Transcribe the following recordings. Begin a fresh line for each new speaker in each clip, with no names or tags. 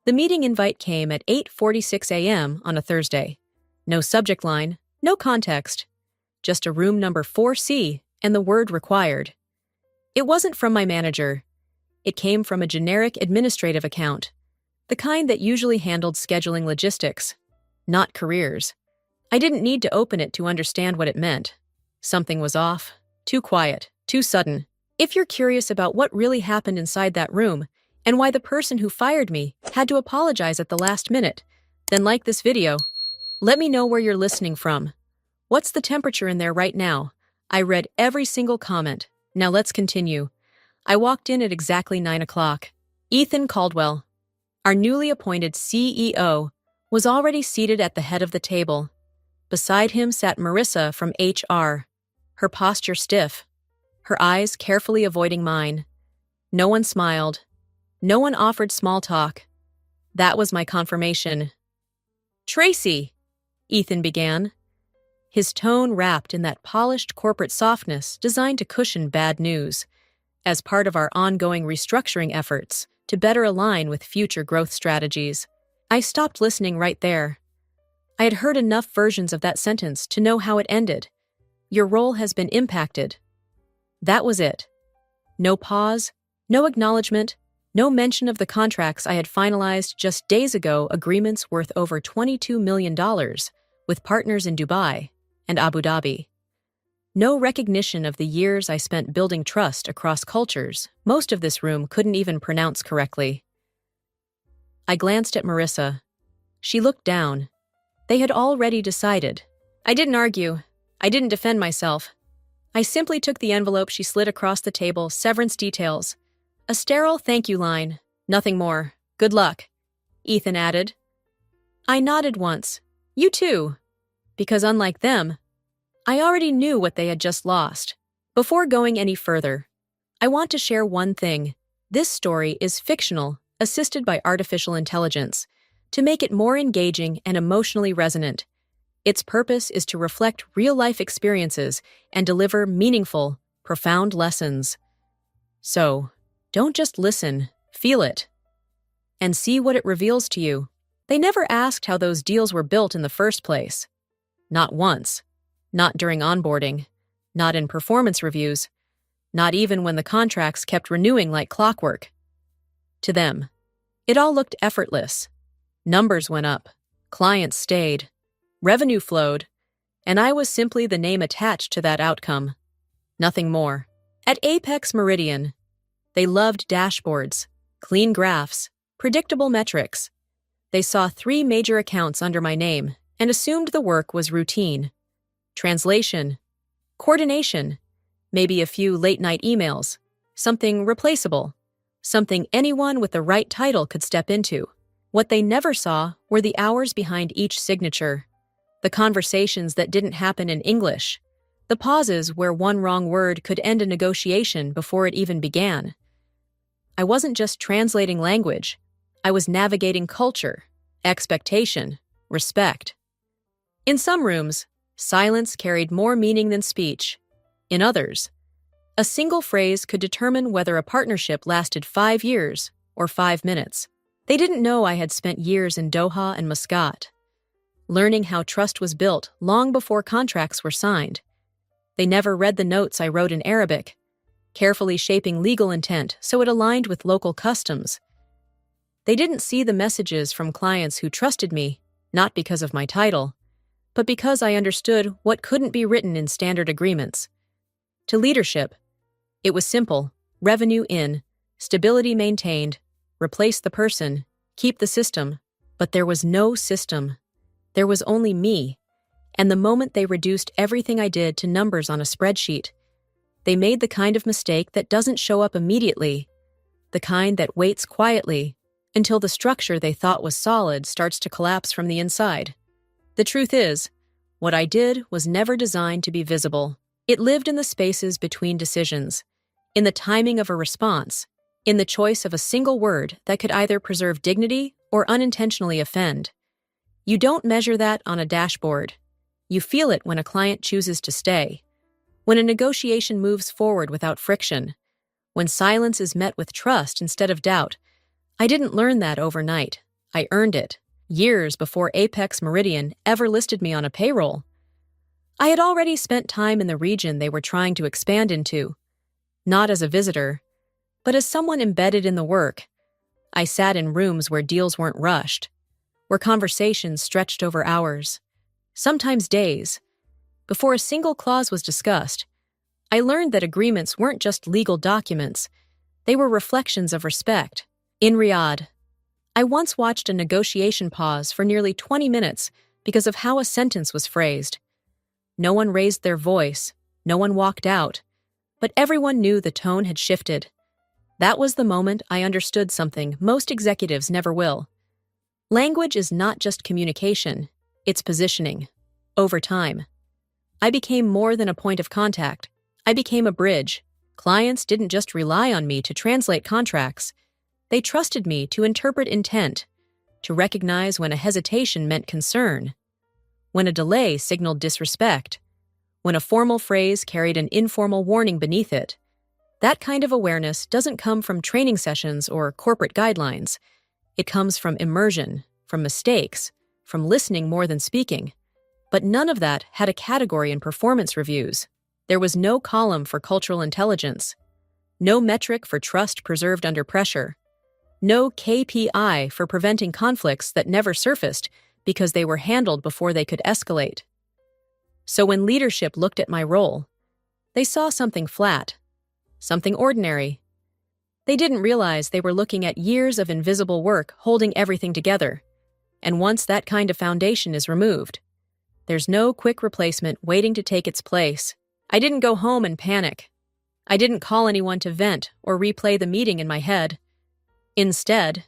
The meeting invite came at 8:46 a.m. on a Thursday. No subject line, no context, just a room number 4C and the word required. It wasn't from my manager. It came from a generic administrative account, the kind that usually handled scheduling logistics, not careers. I didn't need to open it to understand what it meant. Something was off, too quiet, too sudden. If you're curious about what really happened inside that room and why the person who fired me had to apologize at the last minute, then like this video. Let me know where you're listening from. What's the temperature in there right now? I read every single comment. Now let's continue. I walked in at exactly 9 o'clock. Ethan Caldwell, our newly appointed CEO, was already seated at the head of the table. Beside him sat Marissa from HR, her posture stiff, her eyes carefully avoiding mine. No one smiled. No one offered small talk. That was my confirmation. "Tracy," Ethan began, his tone wrapped in that polished corporate softness designed to cushion bad news, as part of our ongoing restructuring efforts to better align with future growth strategies. I stopped listening right there. I had heard enough versions of that sentence to know how it ended. Your role has been impacted. That was it. No pause, no acknowledgement, no mention of the contracts I had finalized just days ago, agreements worth over $22 million with partners in Dubai and Abu Dhabi. No recognition of the years I spent building trust across cultures most of this room couldn't even pronounce correctly. I glanced at Marissa. She looked down. They had already decided. I didn't argue. I didn't defend myself. I simply took the envelope she slid across the table, severance details. A sterile thank you line. Nothing more. Good luck, Ethan added. I nodded once. You too. Because unlike them, I already knew what they had just lost. Before going any further, I want to share one thing. This story is fictional, assisted by artificial intelligence, to make it more engaging and emotionally resonant. Its purpose is to reflect real-life experiences and deliver meaningful, profound lessons. So, don't just listen, feel it, and see what it reveals to you. They never asked how those deals were built in the first place. Not once. Not during onboarding. Not in performance reviews. Not even when the contracts kept renewing like clockwork. To them, it all looked effortless. Numbers went up. Clients stayed. Revenue flowed. And I was simply the name attached to that outcome. Nothing more. At Apex Meridian, they loved dashboards, clean graphs, predictable metrics. They saw 3 major accounts under my name and assumed the work was routine. Translation, coordination, maybe a few late-night emails, something replaceable, something anyone with the right title could step into. What they never saw were the hours behind each signature, the conversations that didn't happen in English, the pauses where one wrong word could end a negotiation before it even began. I wasn't just translating language. I was navigating culture, expectation, respect. In some rooms, silence carried more meaning than speech. In others, a single phrase could determine whether a partnership lasted 5 years or 5 minutes. They didn't know I had spent years in Doha and Muscat, learning how trust was built long before contracts were signed. They never read the notes I wrote in Arabic, carefully shaping legal intent so it aligned with local customs. They didn't see the messages from clients who trusted me, not because of my title, but because I understood what couldn't be written in standard agreements. To leadership, it was simple: revenue in, stability maintained, replace the person, keep the system. But there was no system. There was only me. And the moment they reduced everything I did to numbers on a spreadsheet, they made the kind of mistake that doesn't show up immediately, the kind that waits quietly until the structure they thought was solid starts to collapse from the inside. The truth is, what I did was never designed to be visible. It lived in the spaces between decisions, in the timing of a response, in the choice of a single word that could either preserve dignity or unintentionally offend. You don't measure that on a dashboard. You feel it when a client chooses to stay, when a negotiation moves forward without friction, when silence is met with trust instead of doubt. I didn't learn that overnight. I earned it, years before Apex Meridian ever listed me on a payroll. I had already spent time in the region they were trying to expand into, not as a visitor, but as someone embedded in the work. I sat in rooms where deals weren't rushed, where conversations stretched over hours, sometimes days. Before a single clause was discussed, I learned that agreements weren't just legal documents, they were reflections of respect. In Riyadh, I once watched a negotiation pause for nearly 20 minutes because of how a sentence was phrased. No one raised their voice, no one walked out, but everyone knew the tone had shifted. That was the moment I understood something most executives never will. Language is not just communication, it's positioning. Over time, I became more than a point of contact. I became a bridge. Clients didn't just rely on me to translate contracts. They trusted me to interpret intent, to recognize when a hesitation meant concern, when a delay signaled disrespect, when a formal phrase carried an informal warning beneath it. That kind of awareness doesn't come from training sessions or corporate guidelines. It comes from immersion, from mistakes, from listening more than speaking. But none of that had a category in performance reviews. There was no column for cultural intelligence, no metric for trust preserved under pressure, no KPI for preventing conflicts that never surfaced because they were handled before they could escalate. So when leadership looked at my role, they saw something flat, something ordinary. They didn't realize they were looking at years of invisible work holding everything together. And once that kind of foundation is removed, there's no quick replacement waiting to take its place. I didn't go home and panic. I didn't call anyone to vent or replay the meeting in my head. Instead,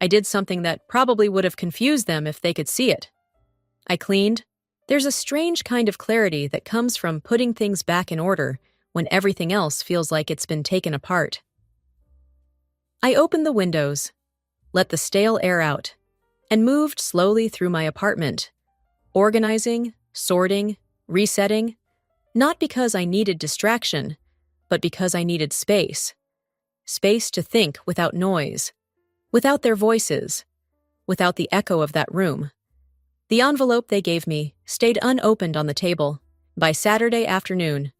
I did something that probably would have confused them if they could see it. I cleaned. There's a strange kind of clarity that comes from putting things back in order when everything else feels like it's been taken apart. I opened the windows, let the stale air out, and moved slowly through my apartment, organizing, sorting, resetting, not because I needed distraction, but because I needed space. Space to think without noise, without their voices, without the echo of that room. The envelope they gave me stayed unopened on the table. By Saturday afternoon,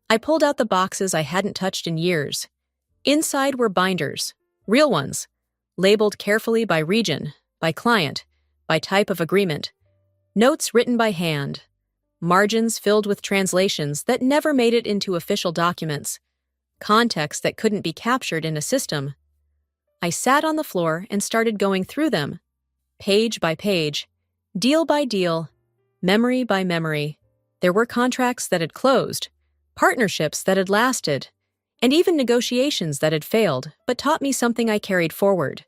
I pulled out the boxes I hadn't touched in years. Inside were binders, real ones, labeled carefully by region, by client, by type of agreement, notes written by hand, margins filled with translations that never made it into official documents, context that couldn't be captured in a system. I sat on the floor and started going through them, page by page, deal by deal, memory by memory. There were contracts that had closed, partnerships that had lasted, and even negotiations that had failed but taught me something I carried forward.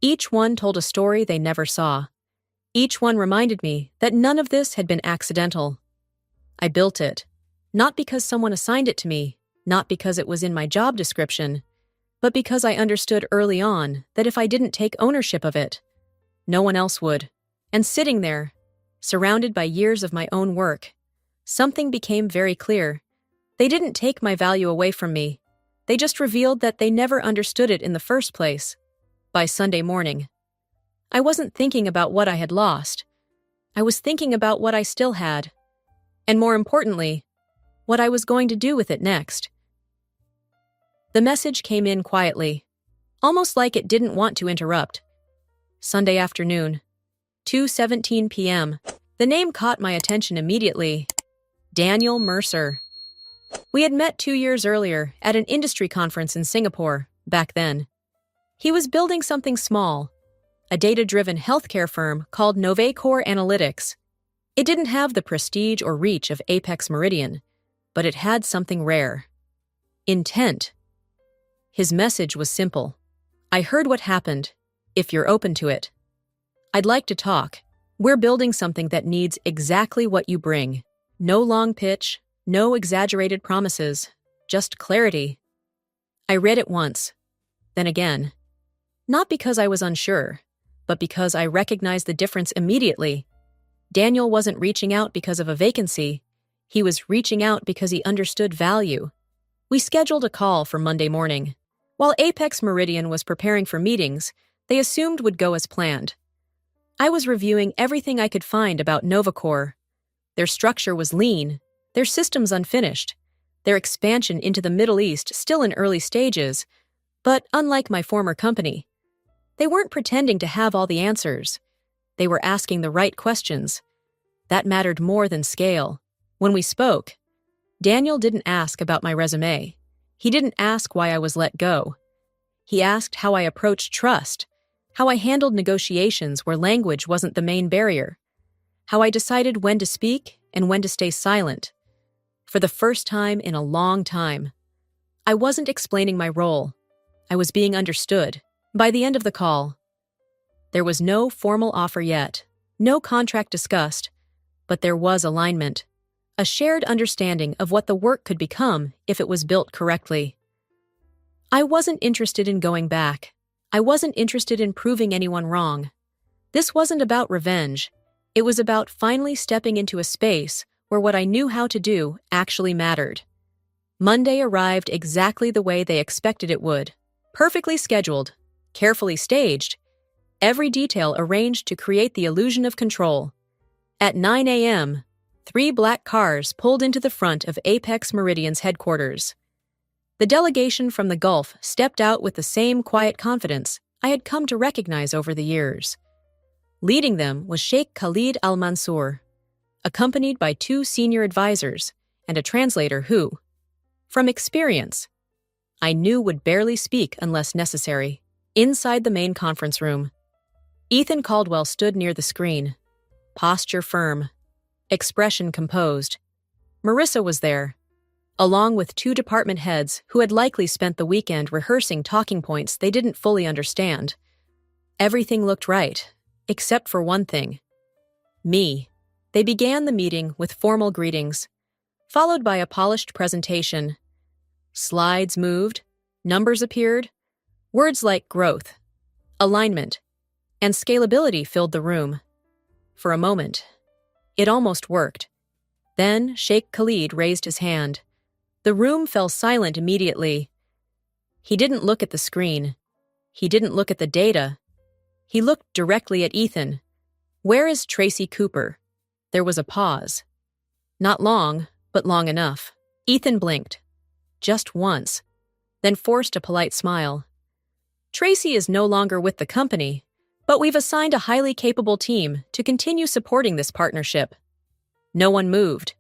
Each one told a story they never saw. Each one reminded me that none of this had been accidental. I built it, not because someone assigned it to me, not because it was in my job description, but because I understood early on that if I didn't take ownership of it, no one else would. And sitting there, surrounded by years of my own work, something became very clear. They didn't take my value away from me. They just revealed that they never understood it in the first place. By Sunday morning, I wasn't thinking about what I had lost. I was thinking about what I still had. And more importantly, what I was going to do with it next. The message came in quietly, almost like it didn't want to interrupt. Sunday afternoon, 2:17 p.m. The name caught my attention immediately. Daniel Mercer. We had met 2 years earlier at an industry conference in Singapore, back then. He was building something small, a data-driven healthcare firm called Novacor Analytics. It didn't have the prestige or reach of Apex Meridian, but it had something rare. Intent. His message was simple. I heard what happened, if you're open to it. I'd like to talk. We're building something that needs exactly what you bring. No long pitch, no exaggerated promises, just clarity. I read it once, then again. Not because I was unsure, but because I recognized the difference immediately. Daniel wasn't reaching out because of a vacancy. He was reaching out because he understood value. We scheduled a call for Monday morning. While Apex Meridian was preparing for meetings, they assumed would go as planned. I was reviewing everything I could find about Novacor. Their structure was lean, their systems unfinished, their expansion into the Middle East still in early stages, but unlike my former company, they weren't pretending to have all the answers. They were asking the right questions. That mattered more than scale. When we spoke, Daniel didn't ask about my resume. He didn't ask why I was let go. He asked how I approached trust, how I handled negotiations where language wasn't the main barrier, how I decided when to speak and when to stay silent. For the first time in a long time, I wasn't explaining my role. I was being understood. By the end of the call, there was no formal offer yet, no contract discussed, but there was alignment, a shared understanding of what the work could become if it was built correctly. I wasn't interested in going back. I wasn't interested in proving anyone wrong. This wasn't about revenge. It was about finally stepping into a space where what I knew how to do actually mattered. Monday arrived exactly the way they expected it would. Perfectly scheduled, carefully staged, every detail arranged to create the illusion of control. At 9 a.m., 3 black cars pulled into the front of Apex Meridian's headquarters. The delegation from the Gulf stepped out with the same quiet confidence I had come to recognize over the years. Leading them was Sheikh Khalid Al Mansour, accompanied by 2 senior advisors and a translator who, from experience, I knew would barely speak unless necessary. Inside the main conference room, Ethan Caldwell stood near the screen, posture firm, expression composed. Marissa was there, along with 2 department heads who had likely spent the weekend rehearsing talking points they didn't fully understand. Everything looked right, except for one thing: me. They began the meeting with formal greetings, followed by a polished presentation. Slides moved, numbers appeared, words like growth, alignment, and scalability filled the room. For a moment, it almost worked. Then Sheikh Khalid raised his hand. The room fell silent immediately. He didn't look at the screen. He didn't look at the data. He looked directly at Ethan. "Where is Tracy Cooper?" There was a pause. Not long, but long enough. Ethan blinked. Just once, then forced a polite smile. "Tracy is no longer with the company, but we've assigned a highly capable team to continue supporting this partnership." No one moved.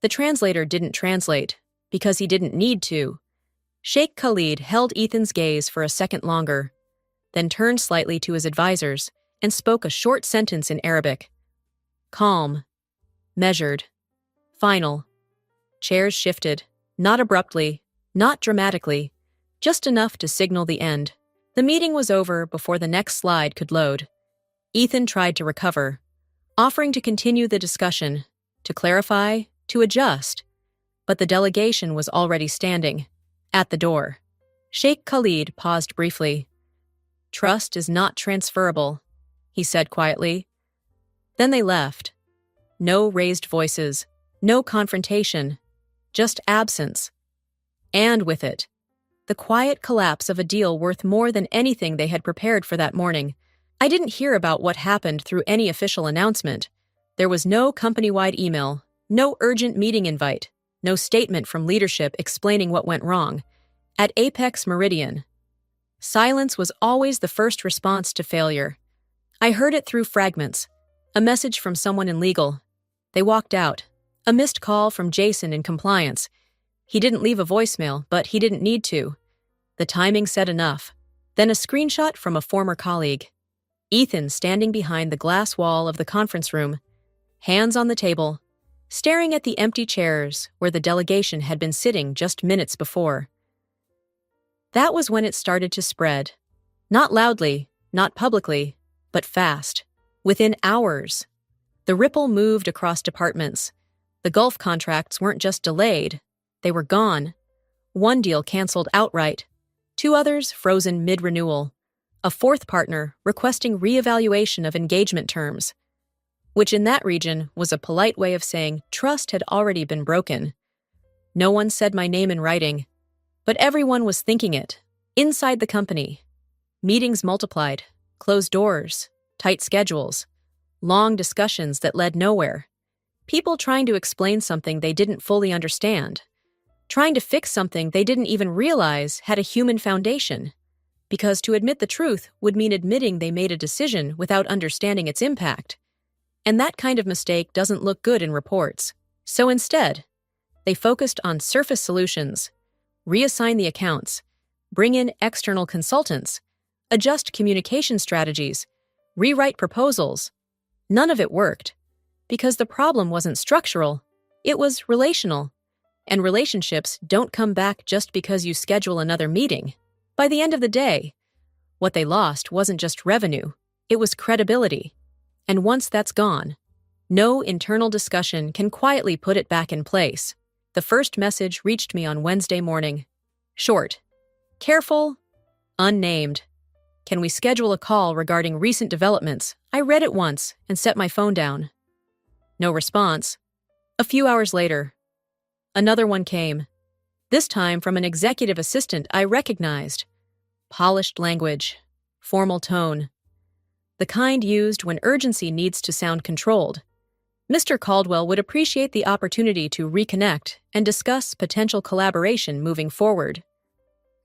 The translator didn't translate, because he didn't need to. Sheikh Khalid held Ethan's gaze for a second longer, then turned slightly to his advisors and spoke a short sentence in Arabic. Calm, measured, final. Chairs shifted, not abruptly, not dramatically, just enough to signal the end. The meeting was over before the next slide could load. Ethan tried to recover, offering to continue the discussion, to clarify, to adjust, but the delegation was already standing, at the door. Sheikh Khalid paused briefly. "Trust is not transferable," he said quietly. Then they left. No raised voices, no confrontation, just absence. And with it, the quiet collapse of a deal worth more than anything they had prepared for that morning. I didn't hear about what happened through any official announcement. There was no company-wide email, no urgent meeting invite, no statement from leadership explaining what went wrong. At Apex Meridian, silence was always the first response to failure. I heard it through fragments. A message from someone in legal. They walked out. A missed call from Jason in compliance. He didn't leave a voicemail, but he didn't need to. The timing said enough. Then a screenshot from a former colleague. Ethan standing behind the glass wall of the conference room, hands on the table, staring at the empty chairs where the delegation had been sitting just minutes before. That was when it started to spread. Not loudly, not publicly, but fast. Within hours, the ripple moved across departments. The Gulf contracts weren't just delayed, they were gone. One deal canceled outright, 2 others frozen mid-renewal, a 4th partner requesting reevaluation of engagement terms, which in that region was a polite way of saying trust had already been broken. No one said my name in writing, but everyone was thinking it, inside the company. Meetings multiplied, Closed doors, tight schedules, long discussions that led nowhere. People trying to explain something they didn't fully understand. Trying to fix something they didn't even realize had a human foundation. Because to admit the truth would mean admitting they made a decision without understanding its impact. And that kind of mistake doesn't look good in reports. So instead, they focused on surface solutions, reassign the accounts, bring in external consultants, adjust communication strategies, rewrite proposals. None of it worked, because the problem wasn't structural, it was relational. And relationships don't come back just because you schedule another meeting. By the end of the day, what they lost wasn't just revenue, it was credibility. And once that's gone, no internal discussion can quietly put it back in place. The first message reached me on Wednesday morning. Short, careful, unnamed. Can we schedule a call regarding recent developments? I read it once and set my phone down. No response. A few hours later, another one came. This time from an executive assistant I recognized. Polished language, formal tone. The kind used when urgency needs to sound controlled. Mr. Caldwell would appreciate the opportunity to reconnect and discuss potential collaboration moving forward.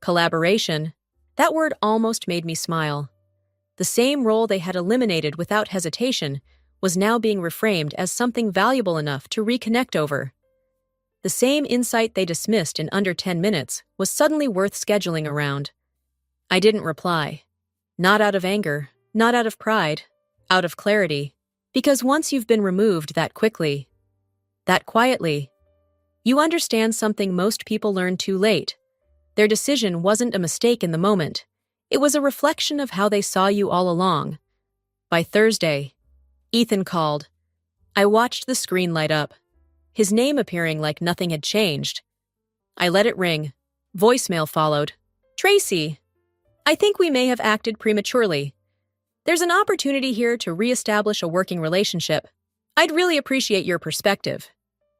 Collaboration, that word almost made me smile. The same role they had eliminated without hesitation was now being reframed as something valuable enough to reconnect over. The same insight they dismissed in under 10 minutes was suddenly worth scheduling around. I didn't reply. Not out of anger, not out of pride, out of clarity. Because once you've been removed that quickly, that quietly, you understand something most people learn too late. Their decision wasn't a mistake in the moment. It was a reflection of how they saw you all along. By Thursday, Ethan called. I watched the screen light up, his name appearing like nothing had changed. I let it ring. Voicemail followed. Tracy, I think we may have acted prematurely. There's an opportunity here to reestablish a working relationship. I'd really appreciate your perspective.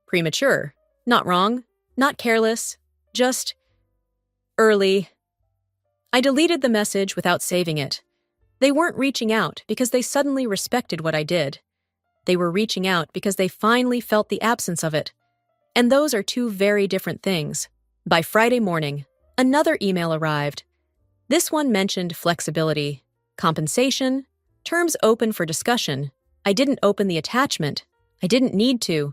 Premature. Not wrong. Not careless. Just early. I deleted the message without saving it. They weren't reaching out because they suddenly respected what I did. They were reaching out because they finally felt the absence of it. And those are two very different things. By Friday morning, another email arrived. This one mentioned flexibility. Compensation, terms open for discussion. I didn't open the attachment. I didn't need to.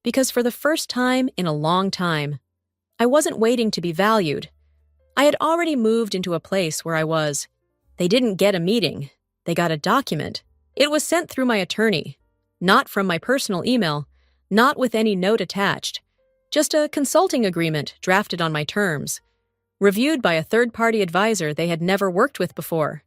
Because for the first time in a long time, I wasn't waiting to be valued. I had already moved into a place where I was. They didn't get a meeting. They got a document. It was sent through my attorney. Not from my personal email. Not with any note attached. Just a consulting agreement drafted on my terms. Reviewed by a third-party advisor they had never worked with before.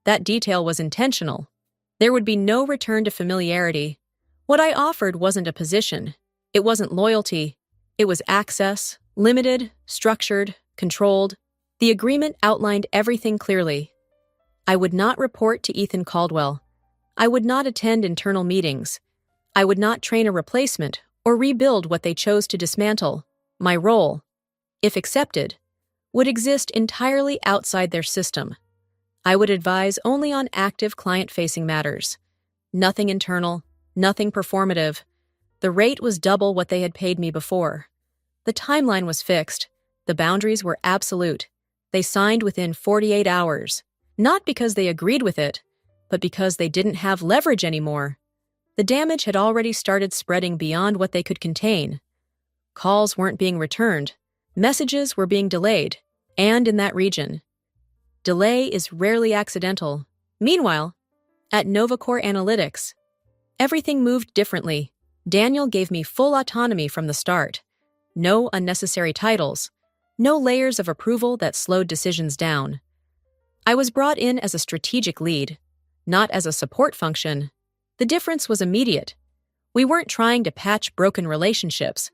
That detail was intentional. There would be no return to familiarity. What I offered wasn't a position. It wasn't loyalty. It was access, limited, structured, controlled. The agreement outlined everything clearly. I would not report to Ethan Caldwell. I would not attend internal meetings. I would not train a replacement or rebuild what they chose to dismantle. My role, if accepted, would exist entirely outside their system. I would advise only on active client-facing matters. Nothing internal, nothing performative. The rate was double what they had paid me before. The timeline was fixed. The boundaries were absolute. They signed within 48 hours. Not because they agreed with it, but because they didn't have leverage anymore. The damage had already started spreading beyond what they could contain. Calls weren't being returned. Messages were being delayed, and in that region. Delay is rarely accidental. Meanwhile, at Novacore Analytics, everything moved differently. Daniel gave me full autonomy from the start. No unnecessary titles. No layers of approval that slowed decisions down. I was brought in as a strategic lead, not as a support function. The difference was immediate. We weren't trying to patch broken relationships.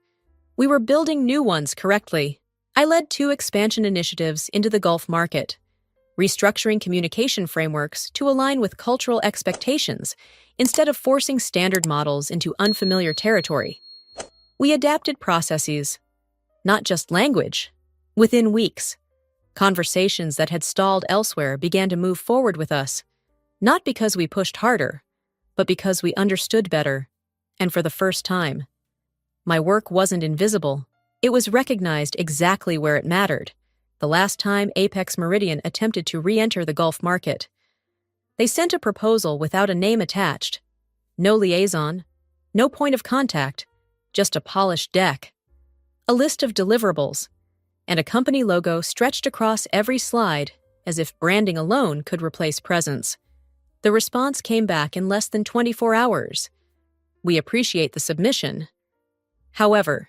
We were building new ones correctly. I led 2 expansion initiatives into the Gulf market, restructuring communication frameworks to align with cultural expectations instead of forcing standard models into unfamiliar territory. We adapted processes, not just language. Within weeks, conversations that had stalled elsewhere began to move forward with us. Not because we pushed harder, but because we understood better, and for the first time. My work wasn't invisible. It was recognized exactly where it mattered. The last time Apex Meridian attempted to re-enter the Gulf market. They sent a proposal without a name attached. No liaison, no point of contact, just a polished deck. A list of deliverables, and a company logo stretched across every slide as if branding alone could replace presence. The response came back in less than 24 hours. We appreciate the submission. However,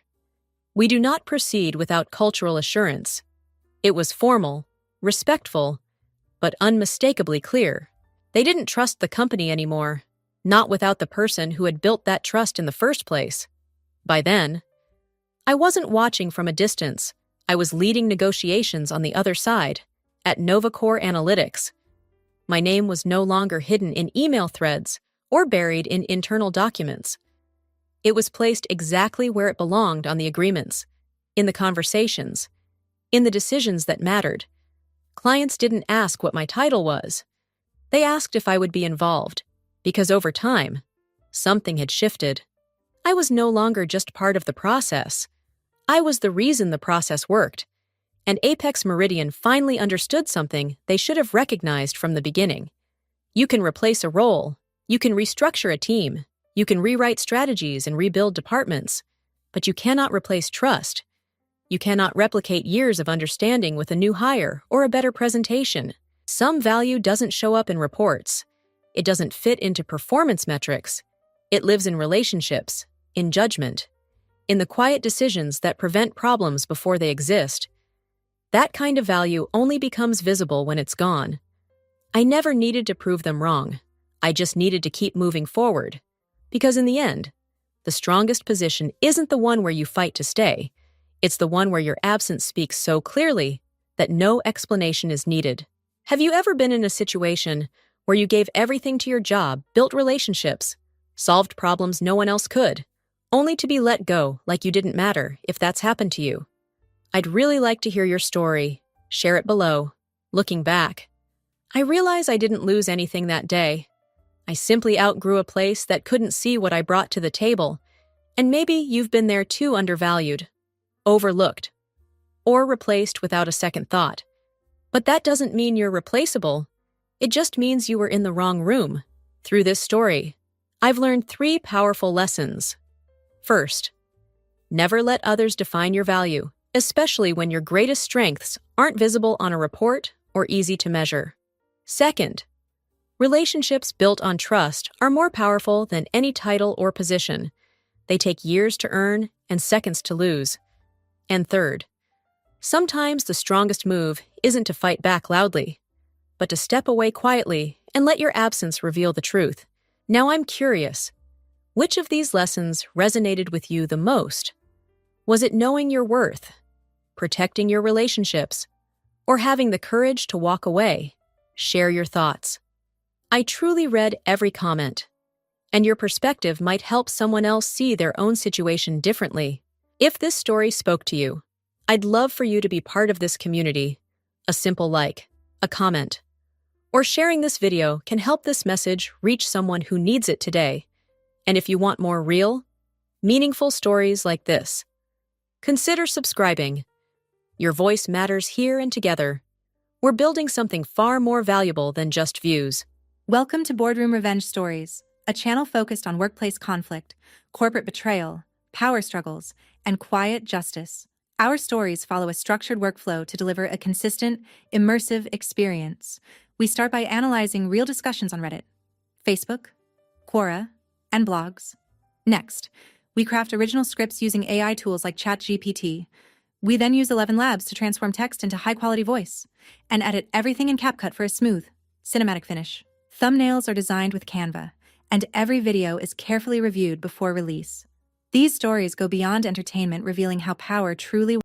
we do not proceed without cultural assurance. It was formal, respectful, but unmistakably clear. They didn't trust the company anymore, not without the person who had built that trust in the first place. By then, I wasn't watching from a distance. I was leading negotiations on the other side, at Novacore Analytics. My name was no longer hidden in email threads or buried in internal documents. It was placed exactly where it belonged on the agreements, in the conversations, in the decisions that mattered. Clients didn't ask what my title was. They asked if I would be involved, because over time, something had shifted. I was no longer just part of the process. I was the reason the process worked, and Apex Meridian finally understood something they should have recognized from the beginning. You can replace a role, you can restructure a team, you can rewrite strategies and rebuild departments, but you cannot replace trust. You cannot replicate years of understanding with a new hire or a better presentation. Some value doesn't show up in reports. It doesn't fit into performance metrics. It lives in relationships, in judgment, in the quiet decisions that prevent problems before they exist. That kind of value only becomes visible when it's gone. I never needed to prove them wrong. I just needed to keep moving forward. Because in the end, the strongest position isn't the one where you fight to stay. It's the one where your absence speaks so clearly that no explanation is needed. Have you ever been in a situation where you gave everything to your job, built relationships, solved problems no one else could, only to be let go like you didn't matter if that's happened to you? I'd really like to hear your story. Share it below. Looking back, I realize I didn't lose anything that day. I simply outgrew a place that couldn't see what I brought to the table, and maybe you've been there too, undervalued, overlooked, or replaced without a second thought. But that doesn't mean you're replaceable. It just means you were in the wrong room. Through this story, I've learned 3 powerful lessons. First, never let others define your value, especially when your greatest strengths aren't visible on a report or easy to measure. Second, relationships built on trust are more powerful than any title or position. They take years to earn and seconds to lose. And third, sometimes the strongest move isn't to fight back loudly, but to step away quietly and let your absence reveal the truth. Now I'm curious, which of these lessons resonated with you the most? Was it knowing your worth, protecting your relationships, or having the courage to walk away? Share your thoughts. I truly read every comment, and your perspective might help someone else see their own situation differently. If this story spoke to you, I'd love for you to be part of this community. A simple like, a comment, or sharing this video can help this message reach someone who needs it today. And if you want more real, meaningful stories like this, consider subscribing. Your voice matters here and together. We're building something far more valuable than just views.
Welcome to Boardroom Revenge Stories, a channel focused on workplace conflict, corporate betrayal, power struggles, and quiet justice. Our stories follow a structured workflow to deliver a consistent, immersive experience. We start by analyzing real discussions on Reddit, Facebook, Quora, and blogs. Next, we craft original scripts using AI tools like ChatGPT. We then use 11 Labs to transform text into high-quality voice and edit everything in CapCut for a smooth, cinematic finish. Thumbnails are designed with Canva, and every video is carefully reviewed before release. These stories go beyond entertainment, revealing how power truly